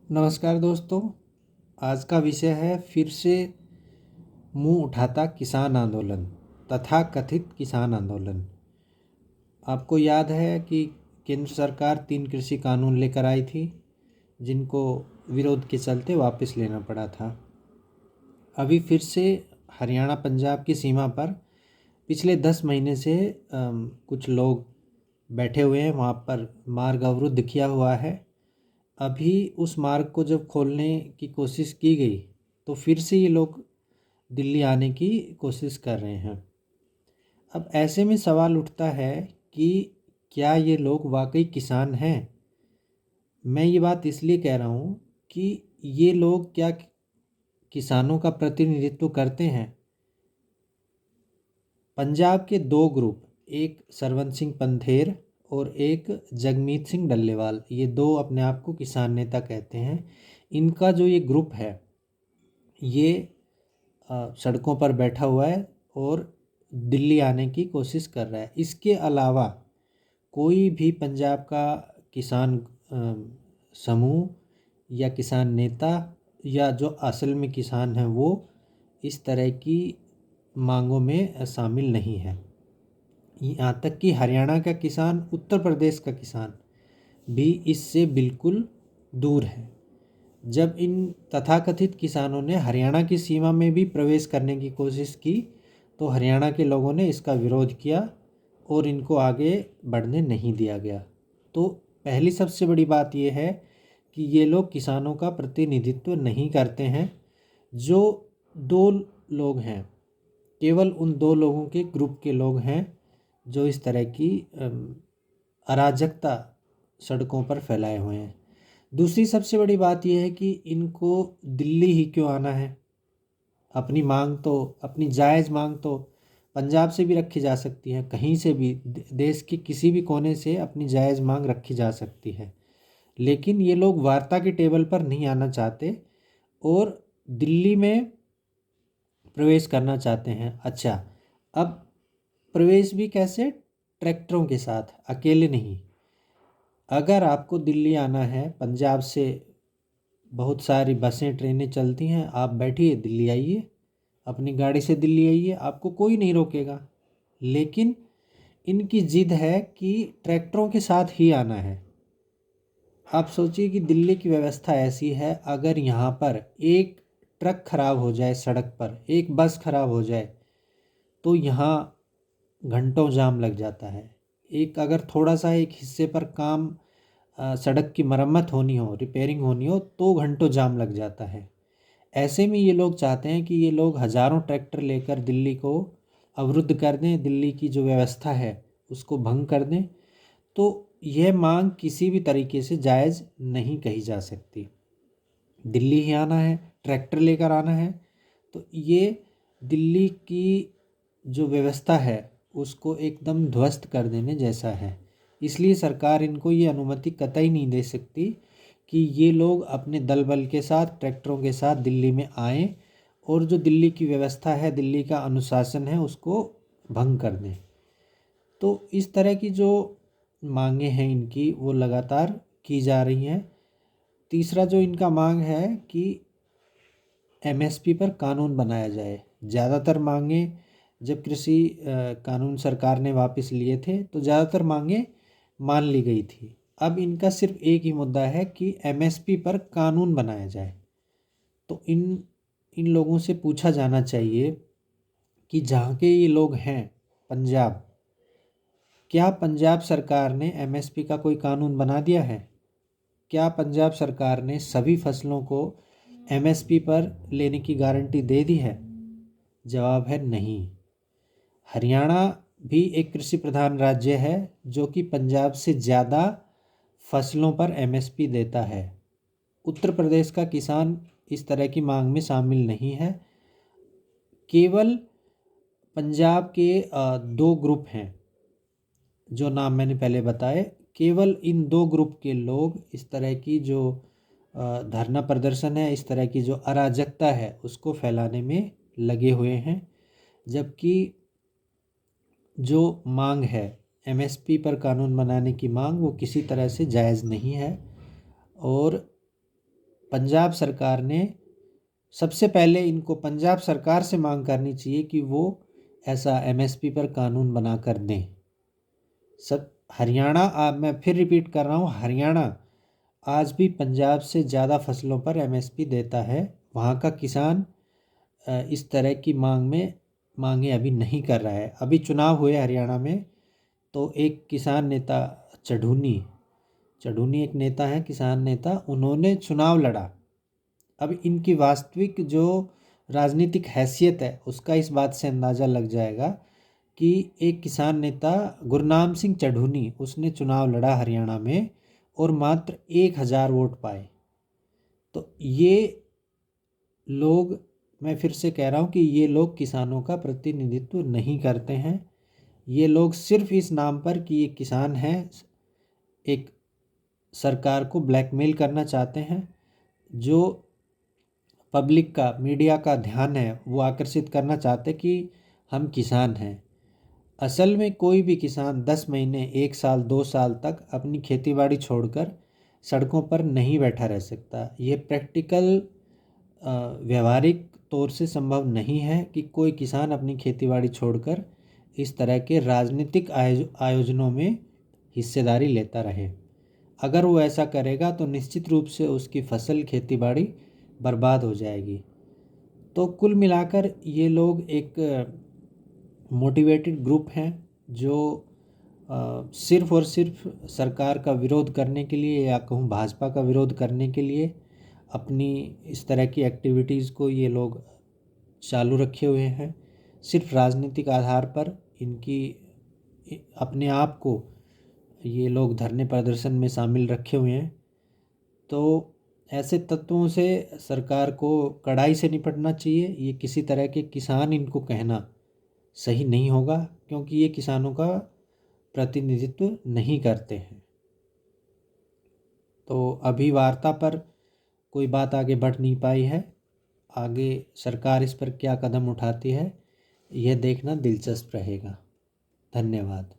नमस्कार दोस्तों। आज का विषय है फिर से मुंह उठाता किसान आंदोलन तथा कथित किसान आंदोलन। आपको याद है कि केंद्र सरकार 3 कृषि कानून लेकर आई थी, जिनको विरोध के चलते वापस लेना पड़ा था। अभी फिर से हरियाणा पंजाब की सीमा पर पिछले 10 महीने से कुछ लोग बैठे हुए हैं। वहाँ पर मार्ग अवरुद्ध किया हुआ है। अभी उस मार्ग को जब खोलने की कोशिश की गई तो फिर से ये लोग दिल्ली आने की कोशिश कर रहे हैं। अब ऐसे में सवाल उठता है कि क्या ये लोग वाकई किसान हैं? मैं ये बात इसलिए कह रहा हूँ कि ये लोग क्या किसानों का प्रतिनिधित्व करते हैं? पंजाब के 2 ग्रुप, एक सरवंत सिंह पंथेर और एक जगमीत सिंह डल्लेवाल, ये 2 अपने आप को किसान नेता कहते हैं। इनका जो ये ग्रुप है ये सड़कों पर बैठा हुआ है और दिल्ली आने की कोशिश कर रहा है। इसके अलावा कोई भी पंजाब का किसान समूह या किसान नेता या जो असल में किसान हैं वो इस तरह की मांगों में शामिल नहीं है। यहाँ तक कि हरियाणा का किसान, उत्तर प्रदेश का किसान भी इससे बिल्कुल दूर है। जब इन तथाकथित किसानों ने हरियाणा की सीमा में भी प्रवेश करने की कोशिश की तो हरियाणा के लोगों ने इसका विरोध किया और इनको आगे बढ़ने नहीं दिया गया। तो पहली सबसे बड़ी बात यह है कि ये लोग किसानों का प्रतिनिधित्व नहीं करते हैं। जो 2 लोग हैं, केवल उन 2 लोगों के ग्रुप के लोग हैं जो इस तरह की अराजकता सड़कों पर फैलाए हुए हैं। दूसरी सबसे बड़ी बात यह है कि इनको दिल्ली ही क्यों आना है? अपनी मांग तो, अपनी जायज़ मांग तो पंजाब से भी रखी जा सकती है, कहीं से भी, देश के किसी भी कोने से अपनी जायज़ मांग रखी जा सकती है। लेकिन ये लोग वार्ता के टेबल पर नहीं आना चाहते और दिल्ली में प्रवेश करना चाहते हैं। अच्छा, अब प्रवेश भी कैसे? ट्रैक्टरों के साथ, अकेले नहीं। अगर आपको दिल्ली आना है, पंजाब से बहुत सारी बसें ट्रेनें चलती हैं, आप बैठिए, दिल्ली आइए, अपनी गाड़ी से दिल्ली आइए, आपको कोई नहीं रोकेगा। लेकिन इनकी जिद है कि ट्रैक्टरों के साथ ही आना है। आप सोचिए कि दिल्ली की व्यवस्था ऐसी है, अगर यहाँ पर एक ट्रक खराब हो जाए, सड़क पर एक बस खराब हो जाए तो यहाँ घंटों जाम लग जाता है। एक अगर थोड़ा सा एक हिस्से पर काम, सड़क की मरम्मत होनी हो, रिपेयरिंग होनी हो तो घंटों जाम लग जाता है। ऐसे में ये लोग चाहते हैं कि ये लोग हज़ारों ट्रैक्टर लेकर दिल्ली को अवरुद्ध कर दें, दिल्ली की जो व्यवस्था है उसको भंग कर दें। तो यह मांग किसी भी तरीके से जायज़ नहीं कही जा सकती। दिल्ली ही आना है, ट्रैक्टर लेकर आना है, तो ये दिल्ली की जो व्यवस्था है उसको एकदम ध्वस्त कर देने जैसा है। इसलिए सरकार इनको ये अनुमति कतई नहीं दे सकती कि ये लोग अपने दल बल के साथ, ट्रैक्टरों के साथ दिल्ली में आएँ और जो दिल्ली की व्यवस्था है, दिल्ली का अनुशासन है, उसको भंग कर दें। तो इस तरह की जो मांगे हैं इनकी, वो लगातार की जा रही हैं। तीसरा जो इनका मांग है कि एमएसपी पर कानून बनाया जाए। ज़्यादातर मांगे जब कृषि कानून सरकार ने वापस लिए थे तो ज़्यादातर मांगे मान ली गई थी। अब इनका सिर्फ एक ही मुद्दा है कि एमएसपी पर कानून बनाया जाए। तो इन लोगों से पूछा जाना चाहिए कि जहाँ के ये लोग हैं, पंजाब, क्या पंजाब सरकार ने एमएसपी का कोई कानून बना दिया है? क्या पंजाब सरकार ने सभी फसलों को एमएसपी पर लेने की गारंटी दे दी है? जवाब है नहीं। हरियाणा भी एक कृषि प्रधान राज्य है जो कि पंजाब से ज़्यादा फसलों पर एमएसपी देता है। उत्तर प्रदेश का किसान इस तरह की मांग में शामिल नहीं है। केवल पंजाब के 2 ग्रुप हैं जो नाम मैंने पहले बताए। केवल इन 2 ग्रुप के लोग इस तरह की जो धरना प्रदर्शन है, इस तरह की जो अराजकता है उसको फैलाने में लगे हुए हैं। जबकि जो मांग है एमएसपी पर कानून बनाने की मांग, वो किसी तरह से जायज़ नहीं है और पंजाब सरकार ने सबसे पहले इनको पंजाब सरकार से मांग करनी चाहिए कि वो ऐसा एमएसपी पर कानून बना कर दें। सब हरियाणा, मैं फिर रिपीट कर रहा हूँ, हरियाणा आज भी पंजाब से ज़्यादा फसलों पर एमएसपी देता है। वहाँ का किसान इस तरह की मांगे अभी नहीं कर रहा है। अभी चुनाव हुए हरियाणा में, तो एक किसान नेता चढ़ूनी एक नेता है, किसान नेता, उन्होंने चुनाव लड़ा। अब इनकी वास्तविक जो राजनीतिक हैसियत है उसका इस बात से अंदाज़ा लग जाएगा कि एक किसान नेता गुरनाम सिंह चढ़ूनी, उसने चुनाव लड़ा हरियाणा में और मात्र 1000 वोट पाए। तो ये लोग, मैं फिर से कह रहा हूँ कि ये लोग किसानों का प्रतिनिधित्व नहीं करते हैं। ये लोग सिर्फ इस नाम पर कि ये किसान हैं, एक सरकार को ब्लैकमेल करना चाहते हैं। जो पब्लिक का, मीडिया का ध्यान है वो आकर्षित करना चाहते कि हम किसान हैं। असल में कोई भी किसान 10 महीने, 1 साल, 2 साल तक अपनी खेतीबाड़ी छोड़कर सड़कों पर नहीं बैठा रह सकता। ये प्रैक्टिकल, व्यवहारिक तौर से संभव नहीं है कि कोई किसान अपनी खेतीबाड़ी छोड़कर इस तरह के राजनीतिक आयोजनों में हिस्सेदारी लेता रहे। अगर वो ऐसा करेगा तो निश्चित रूप से उसकी फसल, खेतीबाड़ी बर्बाद हो जाएगी। तो कुल मिलाकर ये लोग एक मोटिवेटेड ग्रुप हैं जो सिर्फ़ और सिर्फ सरकार का विरोध करने के लिए, या कहूँ भाजपा का विरोध करने के लिए, अपनी इस तरह की एक्टिविटीज़ को ये लोग चालू रखे हुए हैं। सिर्फ राजनीतिक आधार पर इनकी अपने आप को ये लोग धरने प्रदर्शन में शामिल रखे हुए हैं। तो ऐसे तत्वों से सरकार को कड़ाई से निपटना चाहिए। ये किसी तरह के किसान इनको कहना सही नहीं होगा, क्योंकि ये किसानों का प्रतिनिधित्व नहीं करते हैं। तो अभी वार्ता पर कोई बात आगे बढ़ नहीं पाई है। आगे सरकार इस पर क्या कदम उठाती है, यह देखना दिलचस्प रहेगा। धन्यवाद।